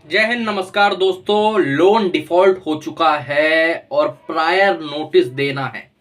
जय हिंद, नमस्कार दोस्तों। लोन डिफॉल्ट हो चुका है और प्रायर नोटिस देना है।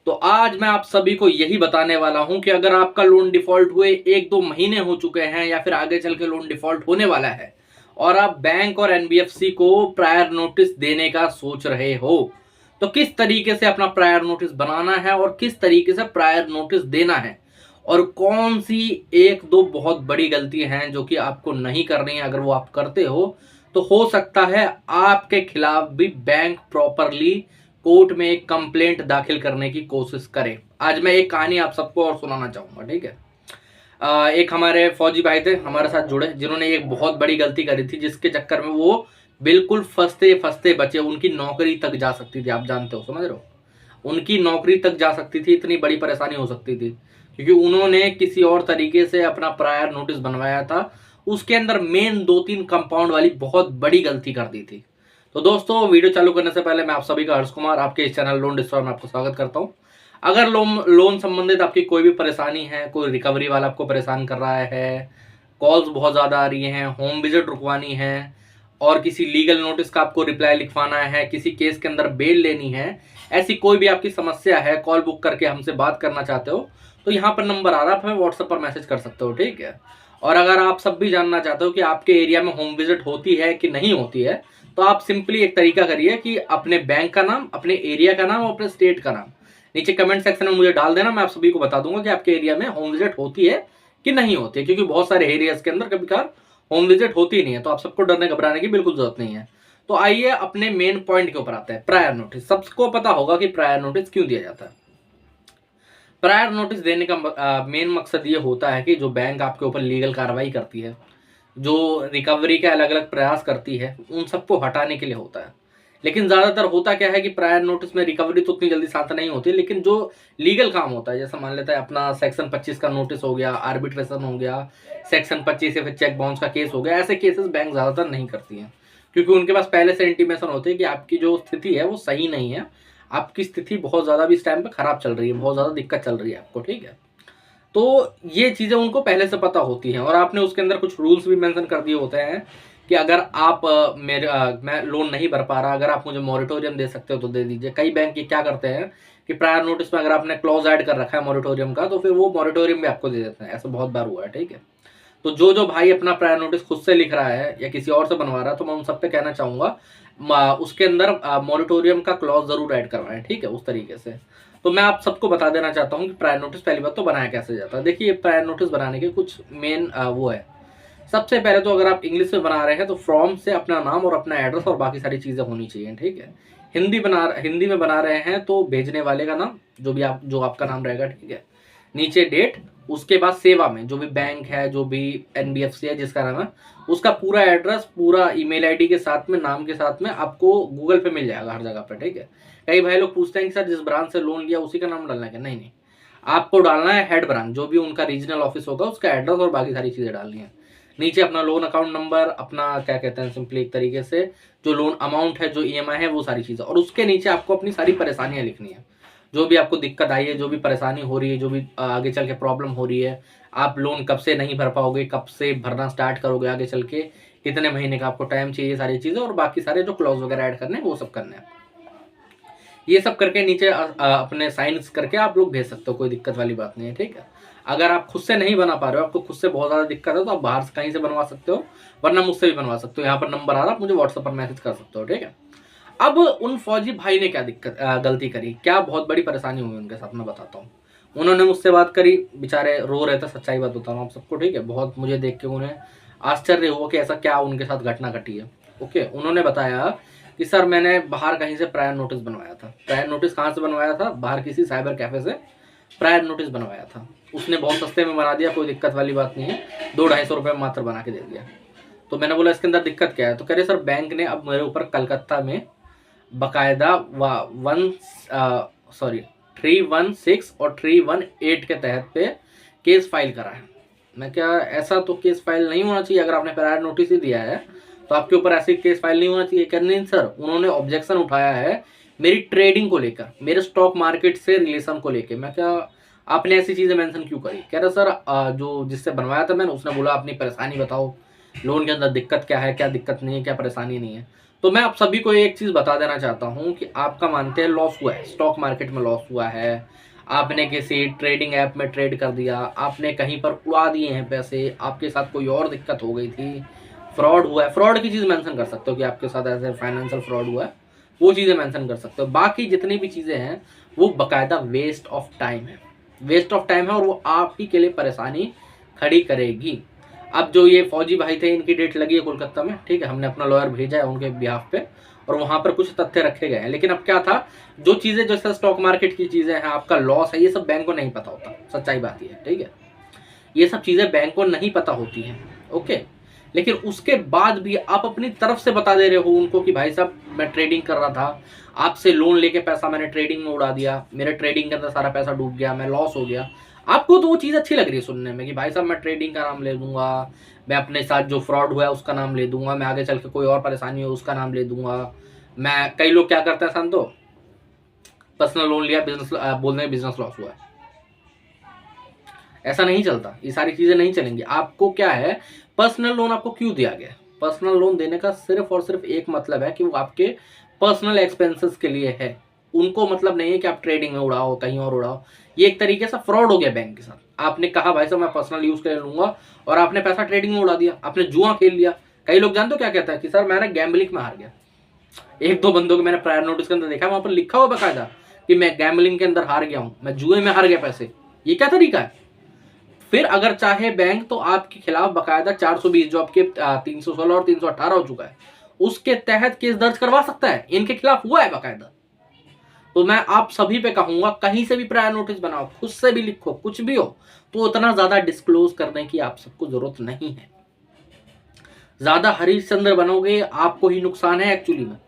तो आज मैं आप सभी को यही बताने वाला हूं कि अगर आपका लोन डिफॉल्ट हुए 1-2 महीने हो चुके हैं या फिर आगे चल के लोन डिफॉल्ट होने वाला है और आप बैंक और एनबीएफसी को प्रायर नोटिस देने का सोच रहे हो, तो किस तरीके से अपना प्रायर नोटिस बनाना है और किस तरीके से प्रायर नोटिस देना है और कौन सी एक दो बहुत बड़ी गलती हैं जो कि आपको नहीं करनी है। अगर वो आप करते हो हो सकता है आपके खिलाफ भी बैंक प्रॉपरली कोर्ट में एक कंप्लेंट दाखिल करने की कोशिश करे। आज मैं एक कहानी आप सबको और सुनाना चाहूंगा, ठीक है। एक हमारे फौजी भाई थे हमारे साथ जुड़े, जिन्होंने एक बहुत बड़ी गलती करी थी जिसके चक्कर में वो बिल्कुल फंसते फंसते बचे। उनकी नौकरी तक जा सकती थी, आप जानते हो, समझ रहे हो, उनकी नौकरी तक जा सकती थी। इतनी बड़ी परेशानी हो सकती थी क्योंकि उन्होंने किसी और तरीके से अपना प्रायर नोटिस बनवाया था। उसके अंदर मेन 2-3 कंपाउंड वाली बहुत बड़ी गलती कर दी थी। तो दोस्तों, वीडियो चालू करने से पहले मैं आप सभी का हर्ष कुमार आपके इस चैनल लोन डिस्ट्रॉय में आपको स्वागत करता हूं। अगर लोन संबंधित आपकी कोई भी परेशानी है, कोई रिकवरी वाला आपको परेशान कर रहा है, कॉल्स बहुत ज़्यादा आ रही हैं, होम विजिट रुकवानी है और किसी लीगल नोटिस का आपको रिप्लाई लिखवाना है, किसी केस के अंदर बेल लेनी है, ऐसी कोई भी आपकी समस्या है, कॉल बुक करके हमसे बात करना चाहते हो तो यहाँ पर नंबर आ रहा है, आप हमें व्हाट्सएप पर मैसेज कर सकते हो, ठीक है। और अगर आप सब भी जानना चाहते हो कि आपके एरिया में होम विजिट होती है कि नहीं होती है, तो आप सिंपली एक तरीका करिए कि अपने बैंक का नाम, अपने एरिया का नाम और अपने स्टेट का नाम नीचे कमेंट सेक्शन में मुझे डाल देना। मैं आप सभी को बता दूंगा कि आपके एरिया में होम विजिट होती है कि नहीं होती है, क्योंकि बहुत सारे एरियाज के अंदर कभी कभार होम विजिट होती नहीं है। तो आप सबको डरने घबराने की बिल्कुल जरूरत नहीं है। तो आइए अपने मेन पॉइंट के ऊपर आते हैं। प्रायर नोटिस, सबको पता होगा कि प्रायर नोटिस क्यों दिया जाता है। प्रायर नोटिस देने का मेन मकसद ये होता है कि जो बैंक आपके ऊपर लीगल कार्रवाई करती है, जो रिकवरी के अलग अलग प्रयास करती है, उन सबको हटाने के लिए होता है। लेकिन ज़्यादातर होता क्या है कि प्रायर नोटिस में रिकवरी तो उतनी जल्दी साथ नहीं होती, लेकिन जो लीगल काम होता है, जैसे मान लेते हैं अपना सेक्शन 25 का नोटिस हो गया, आर्बिट्रेशन हो गया, सेक्शन 25 या फिर चेक बाउंस का केस हो गया, ऐसे केसेस बैंक ज़्यादातर नहीं करती हैं क्योंकि उनके पास पहले से इंटीमेशन होती है कि आपकी जो स्थिति है वो सही नहीं है, आपकी स्थिति बहुत ज़्यादा भी इस टाइम पे खराब चल रही है, बहुत ज़्यादा दिक्कत चल रही है आपको, ठीक है। तो ये चीज़ें उनको पहले से पता होती हैं और आपने उसके अंदर कुछ रूल्स भी मेंशन कर दिए होते हैं कि अगर आप मैं लोन नहीं भर पा रहा, अगर आप मुझे मॉरिटोरियम दे सकते हो तो दे दीजिए। कई बैंक ये क्या करते हैं कि प्रायर नोटिस में अगर आपने क्लॉज ऐड कर रखा है मॉरिटोरियम का, तो फिर वो मॉरिटोरियम भी आपको दे देते हैं। ऐसा बहुत बार हुआ है, ठीक है। तो जो जो भाई अपना प्रायर नोटिस खुद से लिख रहा है या किसी और से बनवा रहा है, तो मैं उन सब पे कहना चाहूँगा उसके अंदर मॉरिटोरियम का क्लॉज जरूर ऐड करवाएं, ठीक है, उस तरीके से। तो मैं आप सबको बता देना चाहता हूँ कि प्रायर नोटिस पहली बात तो बनाया कैसे जाता है। देखिए, प्रायर नोटिस बनाने के कुछ मेन वो है। सबसे पहले तो अगर आप इंग्लिश में बना रहे हैं तो फ्रॉम से अपना नाम और अपना एड्रेस और बाकी सारी चीज़ें होनी चाहिए, ठीक है। हिंदी में बना रहे हैं तो भेजने वाले का नाम, जो आपका नाम रहेगा, ठीक है। नीचे डेट, उसके बाद सेवा में जो भी बैंक है, जो भी एनबीएफसी है जिसका नाम है, उसका पूरा एड्रेस, पूरा ईमेल आईडी के साथ में, नाम के साथ में आपको गूगल पे मिल जाएगा हर जगह पे, ठीक है। कई भाई लोग पूछते हैं कि सर जिस ब्रांच से लोन लिया उसी का नाम डालना है क्या? नहीं नहीं, आपको डालना है हेड ब्रांच, जो भी उनका रीजनल ऑफिस होगा उसका एड्रेस और बाकी सारी चीज़ें डालनी है। नीचे अपना लोन अकाउंट नंबर, अपना क्या कहते हैं सिंपली एक तरीके से जो लोन अमाउंट है, जो ईएमआई है, वो सारी चीज़ें। और उसके नीचे आपको अपनी सारी परेशानियां लिखनी है, जो भी आपको दिक्कत आई है, जो भी परेशानी हो रही है, जो भी आगे चल के प्रॉब्लम हो रही है, आप लोन कब से नहीं भर पाओगे, कब से भरना स्टार्ट करोगे आगे चल के, कितने महीने का आपको टाइम चाहिए, सारी चीज़ें और बाकी सारे जो क्लॉज वगैरह ऐड करने हैं वो सब करने हैं। ये सब करके नीचे अपने साइंस करके आप लोग भेज सकते हो, कोई दिक्कत वाली बात नहीं है, ठीक है। अगर आप खुद से नहीं बना पा रहे हो, आपको खुद से बहुत ज़्यादा दिक्कत है, तो आप बाहर से कहीं से बनवा सकते हो, वरना मुझसे भी बनवा सकते हो। यहाँ पर नंबर आ रहा है, आप मुझे व्हाट्सएप पर मैसेज कर सकते हो, ठीक है। अब उन फौजी भाई ने क्या गलती करी, क्या बहुत बड़ी परेशानी हुई उनके साथ, मैं बताता हूँ। उन्होंने मुझसे बात करी, बेचारे रो रहे थे, सच्चाई बात बता रहा हूँ आप सबको, ठीक है। बहुत मुझे देख के उन्हें आश्चर्य हुआ कि ऐसा क्या उनके साथ घटना घटी है। ओके, उन्होंने बताया कि सर मैंने बाहर कहीं से प्रायर नोटिस बनवाया था। प्रायर नोटिस कहाँ से बनवाया था? बाहर किसी साइबर कैफे से प्रायर नोटिस बनवाया था। उसने बहुत सस्ते में बना दिया, कोई दिक्कत वाली बात नहीं है, 200-250 में मात्र बना के दे दिया। तो मैंने बोला इसके अंदर दिक्कत क्या है? तो कह रहे सर बैंक ने अब मेरे ऊपर कलकत्ता में बकायदा 316 और 318 के तहत पे केस फाइल करा है। मैं क्या, ऐसा तो केस फाइल नहीं होना चाहिए, अगर आपने प्रायर नोटिस ही दिया है तो आपके ऊपर ऐसी केस फाइल नहीं होना चाहिए। कहने नहीं सर, उन्होंने ऑब्जेक्शन उठाया है मेरी ट्रेडिंग को लेकर, मेरे स्टॉक मार्केट से रिलेशन को लेकर। मैं क्या, आपने ऐसी चीज़ें मेंशन क्यों करी? कह रहा सर जो जिससे बनवाया था मैंने, उसने बोला अपनी परेशानी बताओ। लोन के अंदर दिक्कत क्या है, क्या दिक्कत नहीं है, क्या परेशानी नहीं है। तो मैं आप सभी को एक चीज़ बता देना चाहता हूँ कि आपका मानते हैं लॉस हुआ है, स्टॉक मार्केट में लॉस हुआ है, आपने किसी ट्रेडिंग ऐप में ट्रेड कर दिया, आपने कहीं पर उड़ा दिए हैं पैसे, आपके साथ कोई और दिक्कत हो गई थी, फ्रॉड हुआ है, फ्रॉड की चीज़ मेंशन कर सकते हो कि आपके साथ ऐसे फाइनेंशियल फ्रॉड हुआ है, वो चीज़ें मेंशन कर सकते हो। बाकी जितनी भी चीज़ें हैं वो बाकायदा वेस्ट ऑफ टाइम है, वेस्ट ऑफ टाइम है, और वो आप ही के लिए परेशानी खड़ी करेगी। अब जो ये फौजी भाई थे, इनकी डेट लगी है कोलकाता में, ठीक है, हमने अपना लॉयर भेजा है उनके बिहाफ पे, और वहां पर कुछ तथ्य रखे गए हैं। लेकिन अब क्या था, जो चीजें जैसे स्टॉक मार्केट की चीजें हैं, आपका लॉस है, ये सब बैंक को नहीं पता होता, सच्चाई बात ये है, ठीक है, ये सब चीजें बैंक को नहीं पता होती हैं। ओके, लेकिन उसके बाद भी आप अपनी तरफ से बता दे रहे हो उनको कि भाई साहब मैं ट्रेडिंग कर रहा था, आपसे लोन लेके पैसा मैंने ट्रेडिंग में उड़ा दिया, मेरे ट्रेडिंग के अंदर सारा पैसा डूब गया, मैं लॉस हो गया। आपको तो वो चीज़ अच्छी लग रही है सुनने में कि भाई साहब मैं ट्रेडिंग का नाम ले दूंगा, मैं अपने साथ जो फ्रॉड हुआ है उसका नाम ले दूंगा, मैं आगे चल के कोई और परेशानी हो उसका नाम ले दूंगा। मैं, कई लोग क्या करते हैं संतो, पर्सनल लोन लिया, बिजनेस बोलने में बिजनेस लॉस हुआ है। ऐसा नहीं चलता, ये सारी चीजें नहीं चलेंगी। आपको क्या है, पर्सनल लोन आपको क्यों दिया गया? पर्सनल लोन देने का सिर्फ और सिर्फ एक मतलब है कि वो आपके पर्सनल एक्सपेंसेस के लिए है। उनको मतलब नहीं है कि आप ट्रेडिंग में उड़ाओ, कहीं और उड़ाओ। ये एक तरीके से फ्रॉड हो गया बैंक के साथ। आपने कहा भाई साहब मैं पर्सनल यूज कर लूंगा, और आपने पैसा ट्रेडिंग में उड़ा दिया, आपने जुआ खेल लिया। कई लोग जानते हो क्या कहता है कि सर मैंने गैम्बलिंग में हार गया। एक दो बंदों को मैंने प्रायर नोटिस के अंदर देखा, वहां पर लिखा हुआ बकायदा कि मैं गैम्बलिंग के अंदर हार गया हूं, मैं जुए में हार गया पैसे। ये क्या तरीका है? फिर अगर चाहे बैंक तो आपके खिलाफ बकायदा 420 जो आपके 316 और 318 हो चुका है, उसके तहत केस दर्ज करवा सकता है। इनके खिलाफ हुआ है बकायदा। तो मैं आप सभी पे कहूंगा, कहीं से भी प्रायर नोटिस बनाओ, खुद से भी लिखो, कुछ भी हो, तो उतना ज्यादा डिस्क्लोज करने की आप सबको जरूरत नहीं है। ज्यादा हरिश्चंद्र बनोगे आपको ही नुकसान है एक्चुअली में।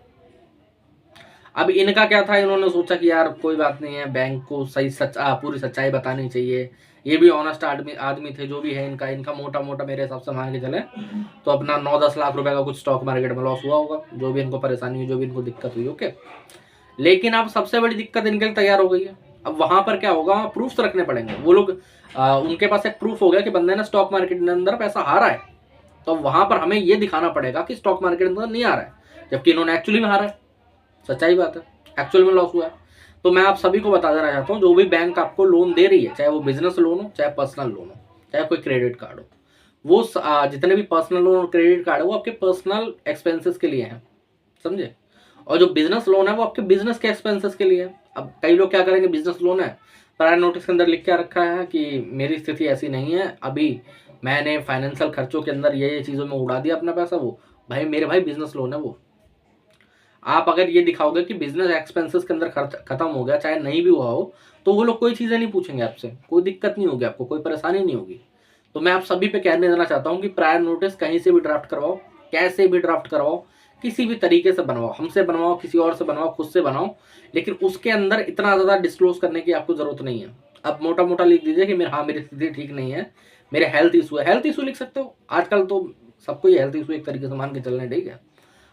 अब इनका क्या था, इन्होंने सोचा कि यार कोई बात नहीं है, बैंक को सही पूरी सच्चाई बतानी चाहिए। ये भी ऑनेस्ट आदमी आदमी थे, जो भी है इनका इनका मोटा मोटा मेरे हिसाब से मान के चले तो अपना 9-10 लाख रुपए का कुछ स्टॉक मार्केट में लॉस हुआ होगा, जो भी इनको परेशानी हुई, जो भी इनको दिक्कत हुई। ओके, लेकिन अब सबसे बड़ी दिक्कत इनके लिए तैयार हो गई है। अब वहां पर क्या होगा, प्रूफ्स रखने पड़ेंगे। वो लोग उनके पास एक प्रूफ हो गया कि बंदे ने स्टॉक मार्केट के अंदर पैसा हारा है, तो वहां पर हमें ये दिखाना पड़ेगा कि स्टॉक मार्केट के अंदर नहीं आ रहा है, जबकि इन्होंने एक्चुअली में हारा है। सच्चाई बात है, एक्चुअल में लॉस हुआ है। तो मैं आप सभी को बता देना चाहता हूँ, जो भी बैंक आपको लोन दे रही है, चाहे वो बिजनेस लोन हो, चाहे पर्सनल लोन हो, चाहे कोई क्रेडिट कार्ड हो, वो जितने भी पर्सनल लोन और क्रेडिट कार्ड है वो आपके पर्सनल एक्सपेंसेस के लिए हैं, समझे। और जो बिजनेस लोन है वो आपके बिजनेस के एक्सपेंसेस के लिए है। अब कई लोग क्या करेंगे, बिजनेस लोन है, प्रायर नोटिस के अंदर लिख के रखा है कि मेरी स्थिति ऐसी नहीं है, अभी मैंने फाइनेंशियल खर्चों के अंदर ये चीज़ों में उड़ा दिया अपना पैसा। वो भाई मेरे भाई बिजनेस लोन है वो। आप अगर ये दिखाओगे कि बिजनेस एक्सपेंसेस के अंदर खत्म हो गया, चाहे नहीं भी हुआ हो, तो वो लोग कोई चीज़ें नहीं पूछेंगे आपसे, कोई दिक्कत नहीं होगी आपको, कोई परेशानी नहीं होगी। तो मैं आप सभी पे कहने देना चाहता हूँ कि प्रायर नोटिस कहीं से भी ड्राफ्ट करवाओ, कैसे भी ड्राफ्ट करवाओ, किसी भी तरीके से बनवाओ, हमसे बनवाओ, किसी और से बनवाओ, खुद से बनाओ, लेकिन उसके अंदर इतना ज़्यादा डिस्क्लोज करने की आपको ज़रूरत नहीं है। अब मोटा मोटा लिख दीजिए कि मेरी स्थिति ठीक नहीं है, मेरे हेल्थ इशू है। हेल्थ इशू लिख सकते हो, आजकल तो सबको ये हेल्थ इशू एक तरीके से मान के चलना, ठीक है।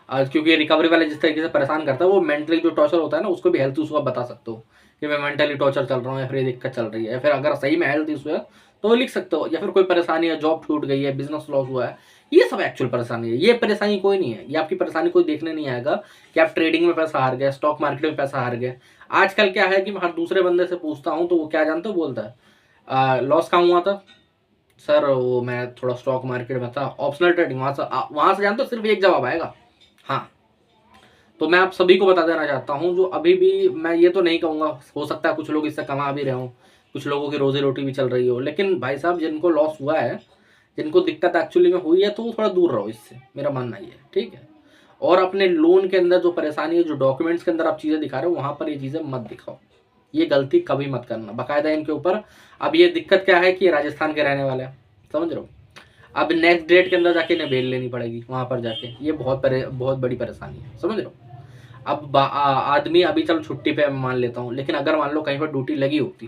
क्योंकि रिकवरी वाले जिस तरीके से परेशान करता है, वो मेंटली जो टॉर्चर होता है ना, उसको भी हेल्थ इशू आप बता सकते हो कि मैं मेंटली टॉर्चर चल रहा हूँ, या फिर ये दिक्कत चल रही है, या फिर अगर सही में हेल्थ इशू है तो वो लिख सकते हो, या फिर कोई परेशानी है, जॉब छूट गई है, बिजनेस लॉस हुआ है। ये सब एक्चुअल परेशानी है। ये परेशानी कोई नहीं है, ये आपकी परेशानी कोई देखने नहीं आएगा कि आप ट्रेडिंग में पैसा हार गए, स्टॉक मार्केट में पैसा हार गए। आजकल क्या है कि मैं हर दूसरे बंदे से पूछता हूँ तो वो क्या जानते हो, बोलता है लॉस कहाँ हुआ था सर, वो मैं थोड़ा स्टॉक मार्केट में था, ऑप्शनल ट्रेडिंग, वहां से जानते हो सिर्फ एक जवाब आएगा, हाँ। तो मैं आप सभी को बता देना चाहता हूँ, जो अभी भी, मैं ये तो नहीं कहूँगा, हो सकता है कुछ लोग इससे कमा भी रहे हों, कुछ लोगों की रोजी रोटी भी चल रही हो, लेकिन भाई साहब जिनको लॉस हुआ है, जिनको दिक्कत एक्चुअली में हुई है, तो वो थोड़ा दूर रहो इससे, मेरा मानना ये है, ठीक है। और अपने लोन के अंदर जो परेशानी है, जो डॉक्यूमेंट्स के अंदर आप चीज़ें दिखा रहे हो, वहाँ पर ये चीज़ें मत दिखाओ, ये गलती कभी मत करना बाकायदा इनके ऊपर। अब ये दिक्कत क्या है कि ये राजस्थान के रहने वाले हैं, समझ रहे हो। अब नेक्स्ट डेट के अंदर जाके इन्हें बेल लेनी पड़ेगी वहाँ पर जाके, ये बहुत बड़ी परेशानी है, समझ रहे हो। अब आदमी अभी चल छुट्टी पे मान लेता हूँ, लेकिन अगर मान लो कहीं पर ड्यूटी लगी होती,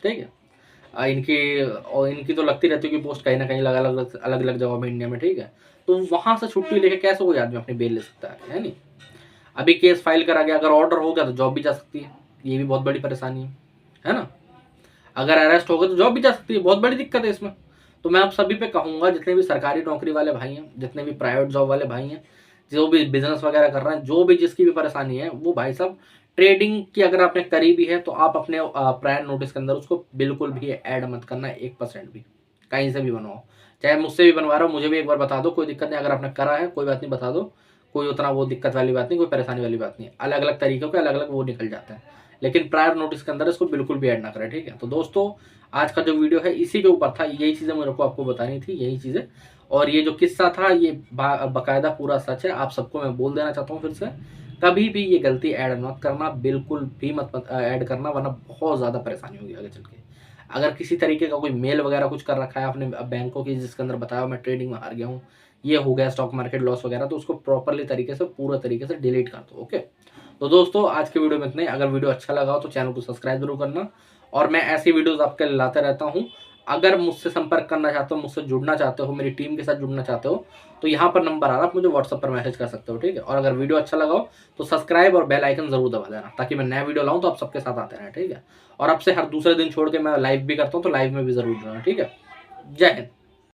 ठीक है, इनकी तो लगती रहती है कि पोस्ट कहीं ना कहीं अलग अलग जगह में इंडिया में, ठीक है, तो वहां से छुट्टी लेके कैसे कोई आदमी अपनी बेल ले सकता है नहीं। अभी केस फाइल करा गया, अगर ऑर्डर हो गया तो जॉब भी जा सकती है, ये भी बहुत बड़ी परेशानी है ना। अगर अरेस्ट हो गया तो जॉब भी जा सकती है, बहुत बड़ी दिक्कत है इसमें। तो मैं आप सभी पे कहूँगा, जितने भी सरकारी नौकरी वाले भाई हैं, जितने भी प्राइवेट जॉब वाले भाई हैं, जो भी बिजनेस वगैरह कर रहे हैं, जो भी जिसकी भी परेशानी है, वो भाई साहब ट्रेडिंग की अगर आपने करी भी है तो आप अपने प्रायर नोटिस के अंदर उसको बिल्कुल भी ऐड मत करना, 1% भी, कहीं से भी बनवाओ, चाहे मुझसे भी बनवा रहा हो, मुझे भी एक बार बता दो, कोई दिक्कत नहीं। अगर आपने करा है कोई बात नहीं, बता दो, कोई उतना वो दिक्कत वाली बात नहीं, कोई परेशानी वाली बात नहीं। अलग अलग तरीकों के अलग अलग वो निकल जाते हैं, लेकिन प्रायर नोटिस के अंदर इसको बिल्कुल भी ऐड ना करें, ठीक है। तो दोस्तों आज का जो वीडियो है इसी के ऊपर था, यही चीज़ें मेरे को आपको बतानी थी, यही चीज़ें। और ये जो किस्सा था ये बाकायदा पूरा सच है, आप सबको मैं बोल देना चाहता हूँ फिर से, कभी भी ये गलती ऐड मत करना, बिल्कुल भी मत ऐड करना, वरना बहुत ज़्यादा परेशानी होगी आगे चल के। अगर किसी तरीके का कोई मेल वगैरह कुछ कर रखा है आपने बैंकों की, जिसके अंदर बताया मैं ट्रेडिंग में हार गया हूँ, ये हो गया स्टॉक मार्केट लॉस वगैरह, तो उसको प्रॉपरली तरीके से पूरा तरीके से डिलीट कर दो, ओके। तो दोस्तों आज के वीडियो में इतना ही। अगर वीडियो अच्छा लगा हो तो चैनल को सब्सक्राइब जरूर करना, और मैं ऐसी वीडियोस आपके लिए लाते रहता हूँ। अगर मुझसे संपर्क करना चाहते हो, मुझसे जुड़ना चाहते हो, मेरी टीम के साथ जुड़ना चाहते हो, तो यहाँ पर नंबर आ रहा है, आप मुझे व्हाट्सएप पर मैसेज कर सकते हो, ठीक है। और अगर वीडियो अच्छा लगा हो तो सब्सक्राइब और बेल आइकन जरूर दबा देना, ताकि मैं नया वीडियो लाऊं तो आप सबके साथ आते रहें, ठीक है। और अब से हर दूसरे दिन छोड़ के मैं लाइव भी करता हूँ, तो लाइव में भी जरूर जुड़ना, ठीक है। जय हिंद।